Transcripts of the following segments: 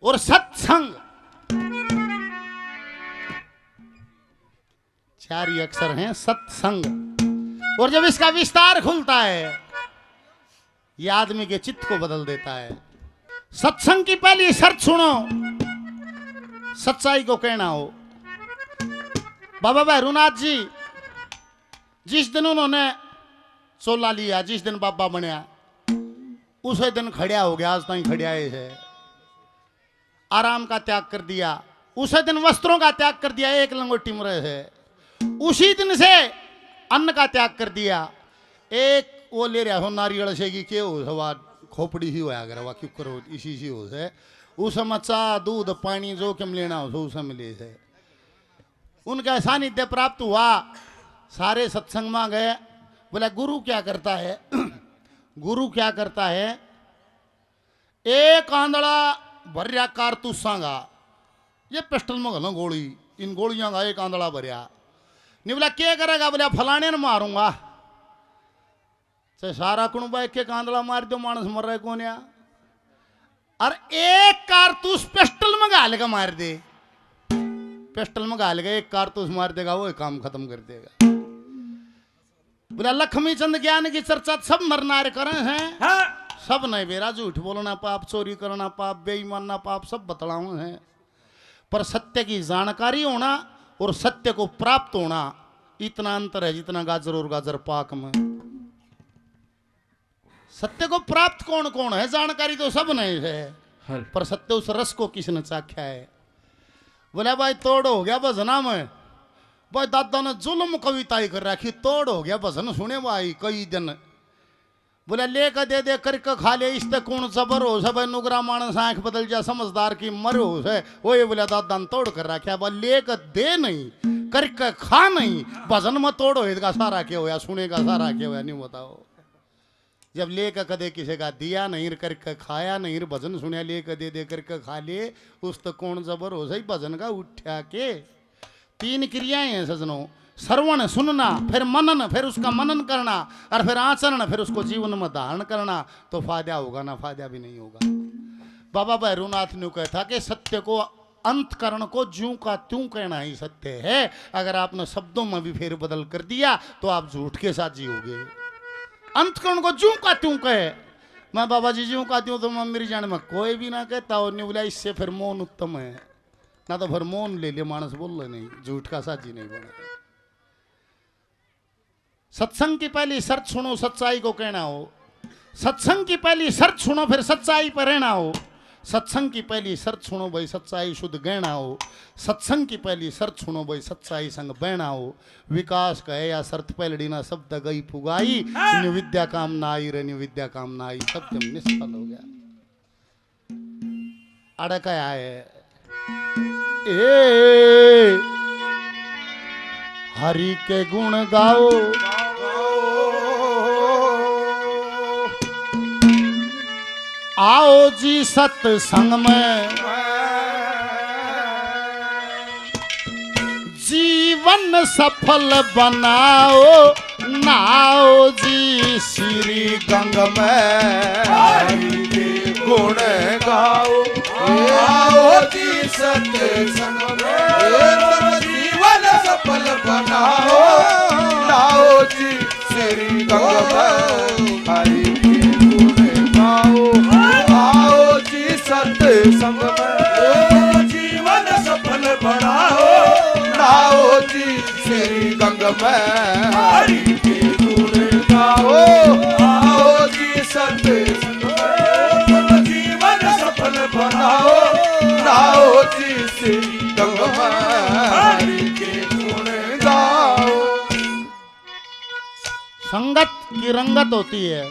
और सत्संग, चार ही अक्षर हैं सत्संग। और जब इसका विस्तार खुलता है यह आदमी के चित्त को बदल देता है। सत्संग की पहली शर्त सुनो, सच्चाई को कहना हो। बाबा भैरूनाथ जी जिस दिन उन्होंने चोला लिया, जिस दिन बाबा बनया उसे दिन खड़िया हो गया, आज तक खड़िया है। आराम का त्याग कर दिया, उसे दिन वस्त्रों का त्याग कर दिया, एक लंगोटी में रहे। उसी दिन से अन्न का त्याग कर दिया। एक वो ले रहा हो नारियल से कि के हो सवा खोपड़ी ही होया कर क्यों करो इसी सी हो से उस मचा दूध पानी जो कम लेना हो उसे मिले से। उनका सानिध्य प्राप्त हुआ, सारे सत्संग में गए। बोला गुरु क्या करता है? गुरु क्या करता है? एक आंधड़ा भरिया कारतूसा का, ये पिस्टल में घलो गोली, इन गोलियां का एक आंधड़ा भरिया। नहीं बोला क्या करेगा? बोला फलाने ने मारूंगा। चाहे सारा कुणबा एक एक आंधड़ा मार दो, मानस मर रहे कौन या? और एक कारतूस पिस्टल में गाल का मार दे, पिस्टल में गाल का एक कारतूस मार देगा, वो काम खत्म कर देगा। बोला लक्ष्मी चंद ज्ञान की चर्चा सब नर नार करे हैं। हाँ। सब नहीं बेरा, झूठ बोलना पाप, चोरी करना पाप, बेईमानना पाप, सब बतलाऊ हैं। पर सत्य की जानकारी होना और सत्य को प्राप्त होना इतना अंतर है जितना गाजर और गाजर पाक में। सत्य को प्राप्त कौन कौन है? जानकारी तो सब नहीं है, पर सत्य उस रस को किसने चाख्या है? बोला भाई तोड़ हो गया भजना में, भाई दादा ने जुल्म कविताएं कर रखी, तोड़ हो गया भजन सुने भाई कई दिन। बोला लेकर दे दे करके खा ले, इससे कौन जबर हो सब नुगरा मानस आंख बदल जा समझदार की मर हो है वो। ये बोला दादा ने तोड़ कर रखा, बोला लेकर दे नहीं करके खा नहीं, भजन में तोड़ हो इसका सारा क्या होया, सुने का सारा क्या होया नहीं बताओ। जब लेकर कदे किसी का दिया नहीं करके खाया नहीं, भजन सुनिया लेकर दे दे करके खा ले, उस तो कौन जबर हो सही भजन का उठा के। तीन क्रियाएं हैं सजनों, श्रवण सुनना, फिर मनन, फिर उसका मनन करना, और फिर आचरण, फिर उसको जीवन में धारण करना। तो फायदा होगा ना फायदा भी नहीं होगा। बाबा भैरूनाथ ने कहता कि सत्य को अंतकरण को ज्यों का त्यों कहना ही सत्य है। अगर आपने शब्दों में भी फेर बदल कर दिया तो आप झूठ के साथ जियोगे। अंतकरण को ज्यों का त्यों कहे, मैं बाबा जी ज्यों का त्यों तो मैं मेरी जान में कोई भी ना कहता। और नहीं बोला इससे फिर मौन उत्तम है, ना तो फिर मौन ले ले मानस बोल रहे नहीं, झूठ का साजी नहीं बने। सत्संग की पहली शर्त सुनो, सच्चाई को कहना हो। सत्संग की पहली शर्त सुनो, फिर सच्चाई पर रहना हो। सत्संग की पहली शर्त सुनो भाई, सच्चाई शुद्ध गहना हो। सत्संग की पहली शर्त सुनो भाई, सच्चाई संग बहना हो। विकास कहे या शर्त पहलड़ी ना शब्द गई पुगाई, विद्या काम ना आई रे विद्या काम ना आई, सब जब निष्फल हो गया। अड़क आए ए हरि के गुण गाओ, आओ जी सत्संग में, जीवन सफल बनाओ, नाओ जी श्री गंग में। हरि के गुण गाओ, आओ जी सत्संग में, जीवन सफल बनाओ, नाओ जी श्री गंग में। हरि के गुण गाओ, आओ जी सत्संग में, जीवन सफल बनाओ, नाओ जी श्री गंग में। हरि के गुण गाओ, आओ जी सत्संग में, जीवन सफल बनाओ, नाओ जी श्री गंग में। हरि के गुण गाओ। संगत की रंगत होती है,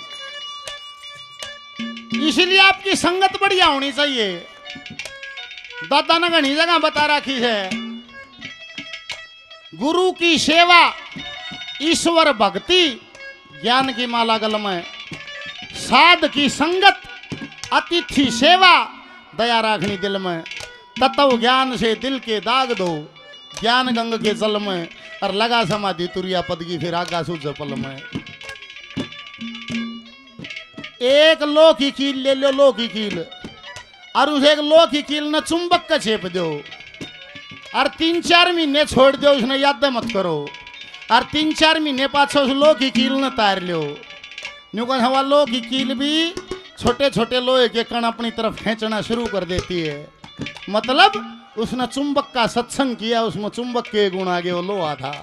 इसलिए आपकी संगत बढ़िया होनी चाहिए। दादा ने घनी जगह बता रखी है, गुरु की सेवा, ईश्वर भक्ति, ज्ञान की माला गल में, साध की संगत, अतिथि सेवा, दया राखनी दिल में, तत्व ज्ञान से दिल के दाग दो, ज्ञान गंग के जल में, और लगा समाधि तुरिया पद की फिर आगा सूझ पल में। एक लो की कील ले लो, लो की कील, और उसे एक लोह की कील ने चुंबक का छेप दो और 3-4 महीने छोड़ दो, उसने याद मत करो। और 3-4 महीने पाछो उस लोह की कील ने तार लो। न्यू कहा हवा लोह की कील भी छोटे छोटे लोहे के कण अपनी तरफ खींचना शुरू कर देती है। मतलब उसने चुंबक का सत्संग किया, उसमें चुंबक के गुण आगे वो लोहा था।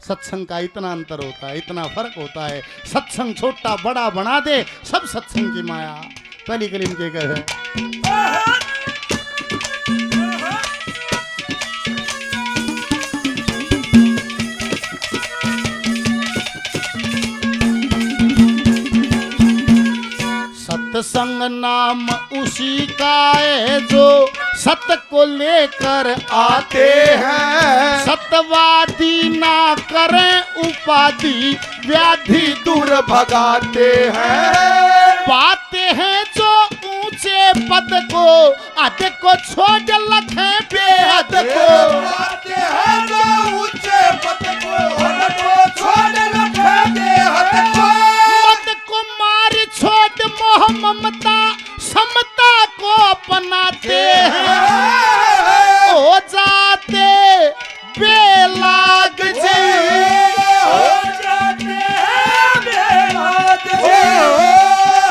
सत्संग का इतना अंतर होता है, इतना फर्क होता है। सत्संग छोटा बड़ा बना दे, सब सत्संग की माया। पहली कलीम के कहे सत्संग नाम उसी का है जो सत को लेकर आते हैं। सत्यवादी ना करें उपाधि, व्याधि दूर भगाते हैं। पाते हैं जो ऊंचे पद को, अध को छोड़ लखें बेहद को। पाते हैं जो ऊंचे पद को, अध को छोड़ लखें बेहद को। मद को मार छोड़ मोह ममता, समता को अपनाते हैं। हो जाते बेलाग जी, हो जाते हैं बेलाग जी,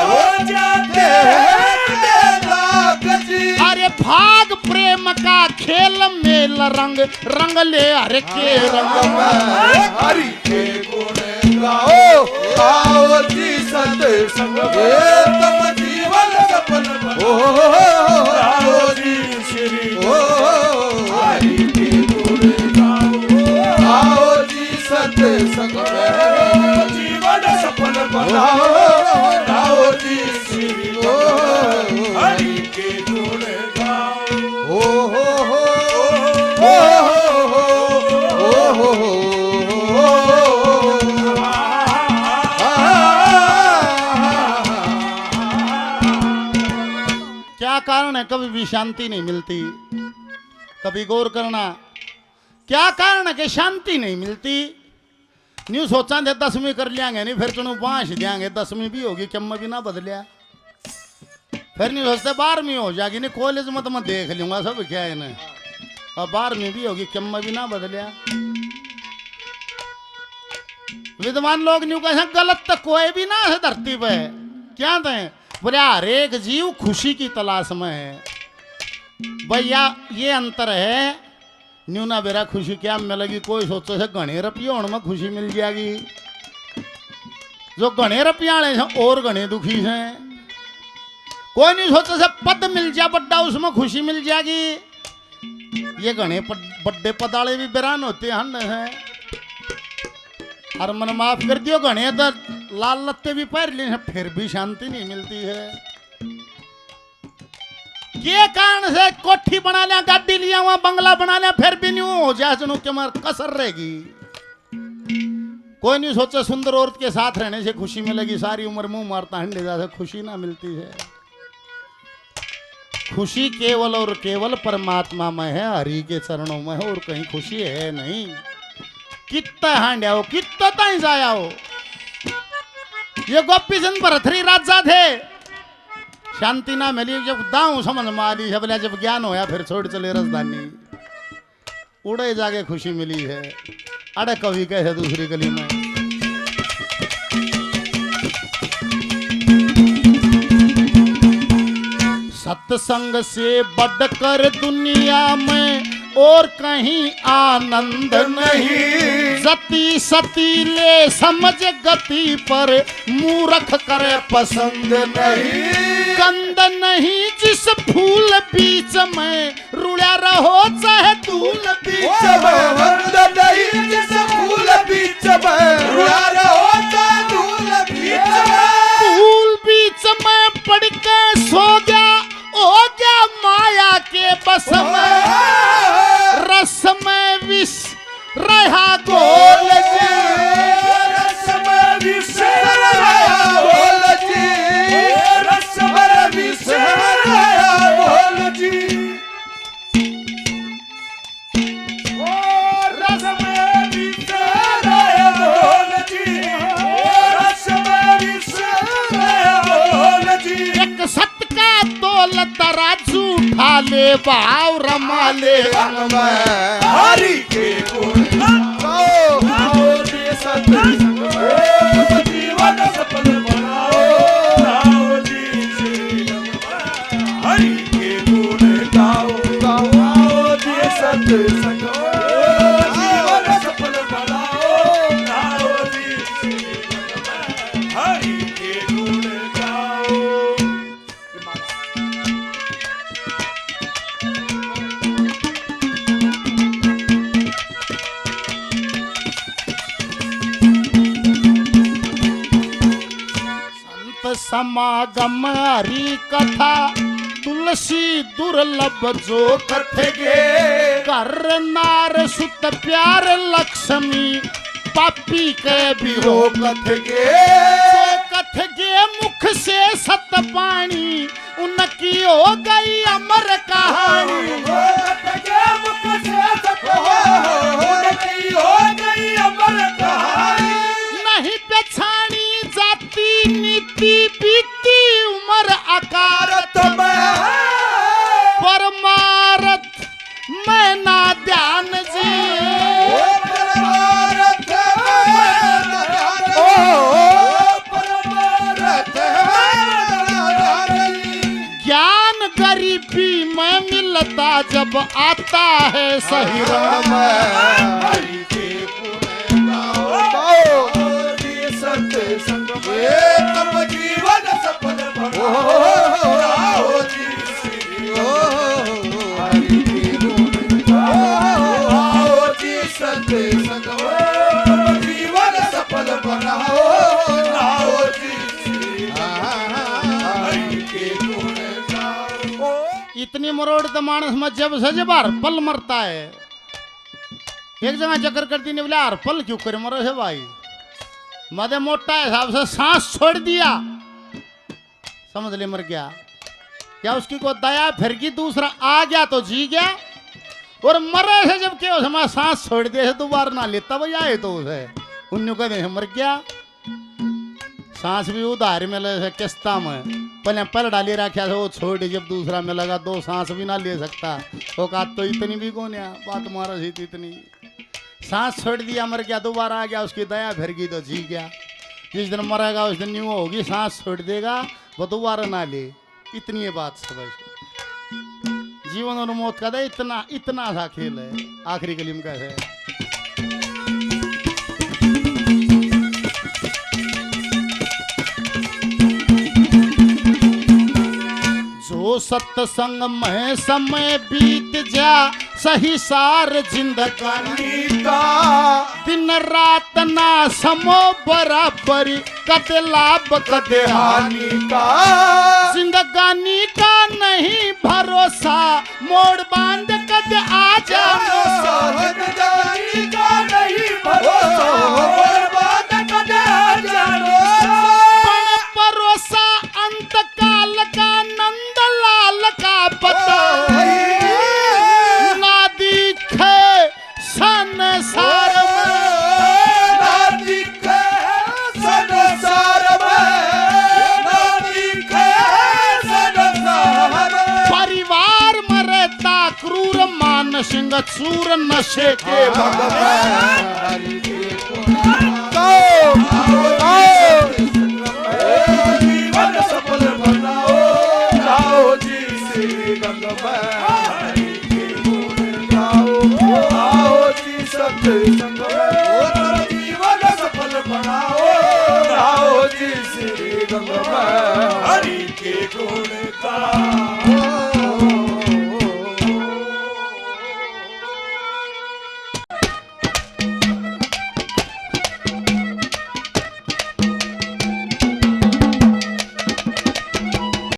हो जाते हैं बेलाग जी। अरे भाग प्रेम का खेल मेल रंग, रंग ले हर के रंग में। हरि के गुण गाओ, गाओ जी सत्संग में, तब जीवन सफल बनो। गाओ जी श्री हरि के गुण गाओ, गाओ जी सत्संग में, जीवन सफल बनाओ। गाओ जी श्री हरि के गुण गाओ। हो हो क्या कारण है कभी भी शांति नहीं मिलती? कभी गौर करना, क्या कारण है कि शांति नहीं मिलती? न्यू सोचा दे 10वीं कर लियांगे नहीं, फिर चुनू 5 देंगे, 10वीं भी होगी, कम भी ना बदलिया। फिर नहीं सोचते 12वीं हो जाएगी, नहीं कॉलेज में तो मैं देख लूंगा सब क्या है ना। और 12वीं भी होगी, कम भी ना बदलिया। विद्वान लोग न्यू कहे गलत तो कोई भी ना है धरती पे। क्या दें बोले हर एक जीव खुशी की तलाश में है। भैया ये अंतर है, न्यूना बेरा खुशी क्या मिलेगी? कोई सोचो से घने रुपये होने में खुशी मिल जाएगी, जो घने रुपये हैं और घने दुखी हैं। कोई नहीं सोचो से पद मिल जाए बड्डा, उसमें खुशी मिल जाएगी। ये घने बड्डे पद वाले भी बेरान होते हैं। हर मन माफ कर दियो, घने तो लाल लत्ते भी पहन लिए, फिर भी शांति नहीं मिलती है। ये कारण से कोठी बना लिया, गाड़ी लिया, वहां बंगला बना लिया, फिर भी नहीं हो जाए जनू के मार कसर रहेगी। कोई नहीं सोचा सुंदर औरत के साथ रहने से खुशी मिलेगी, सारी उम्र मुंह मारता हंडे जा से खुशी ना मिलती है। खुशी केवल और केवल परमात्मा में है, हरि के चरणों में है, और कहीं खुशी है नहीं। कितना हांड्या हो, कितना ताई जाया हो। ये गोपी चंद भरथरी राजा थे, शांति ना मिली, जब दाऊ समझ में आ ली, जब ज्ञान होया फिर छोड़ चले राजधानी, उड़े जाके खुशी मिली है। अरे कवि कैसे दूसरी गली में सत्संग से बढ़कर दुनिया में और कहीं आनंद नहीं। सती सती ले समझ गति पर मूर्ख करे पसंद नहीं। गंध नहीं जिस फूल बीच में, रुड़ा रहो चाहे धूल बीच में। गंध नहीं जिस फूल बीच में, रुड़ा रहो चाहे धूल बीच में। फूल बीच में पड़ के सो गया, हो गया माया के बस में। रस में विष रहा घोल जी, रस में विष रहा घोल जी, रस में विष रहा घोल जी। भाव रमा ले रंग में। हरि के गुण गाओ गाओ जी सत्संग में जीवन सफल बनाओ गाओ जी श्री रंग में। हरि के गुण गाओ गाओ गाओ जी सत्संग में जीवन सफल बनाओ गाओ जी श्री रंग में। हरि के गुण गाओ। संत समागम हरि कथा तुलसी दुर्लभ जो कथे गे कर नार सुत प्यार लक्ष्मी पापी के भी हो कथ गे कथ गे मुख से सत पानी उनकी हो गई अमर कहानी। नहीं पछाणी जाती नीति बीती उम्र अकारत परमारथ मैं ना ध्यान जी ज्ञान गरीबी में मिलता जब आता है सही रंग में। सत्संग में तब जीवन सफल बनाओ जी श्री हरि के गुण गाओ जी सत्संग में तब जीवन सफल बनाओ जी श्री हरि के गुण गाओ। इतनी मरोड़ तो मानस में जब से जब हर पल मरता है। एक जगह चक्कर करती नहीं बोले हर पल क्यों करे मरो है भाई मदे मोटा हिसाब से सांस छोड़ दिया समझ ले मर गया। क्या उसकी को दया फिर की दूसरा आ गया तो जी गया और मरे से जब क्या उसमें सांस छोड़ दिया है दोबारा ना लेता वही आए तो उसे उन्होंने कहते मर गया। सांस भी उधार में ले किस्ता में पहले पल डाली रखा था वो छोड़ जब दूसरा में लगा दो सांस भी ना ले सकता वो कहा तो इतनी भी कौन है बात मारा सी इतनी सांस छोड़ दिया मर गया दोबारा आ गया उसकी दया फिर गई तो जी गया। जिस दिन मरेगा उस दिन यूँ होगी सांस छोड़ देगा वो दोबारा ना ले इतनी बात समझ। जीवन और मौत का इतना इतना सा खेल है। आखिरी कलीम कैसे है जो सत्संग में समय बीत जा सही सार जिंदगानी का दिन रात ना समो बराबरी कदे लाभ कदे हानि हानि का जिंदगानी का नहीं भरोसा मोड़ बांध कदे आ जानो जिंदगानी का नहीं भरोसा बर्बाद कदे आ जानो पण भरोसा अंत काल का नंद लाल का पता ना दिखे संसार परिवार में रहता क्रूर मान सिंह चूर नशे के जीवन सफल बनाओ गाओ जी श्री हरि के गुण गाओ आओ जी सत्संग में जीवन सफल बनाओ गाओ जी श्री हरि के गुण गाओ।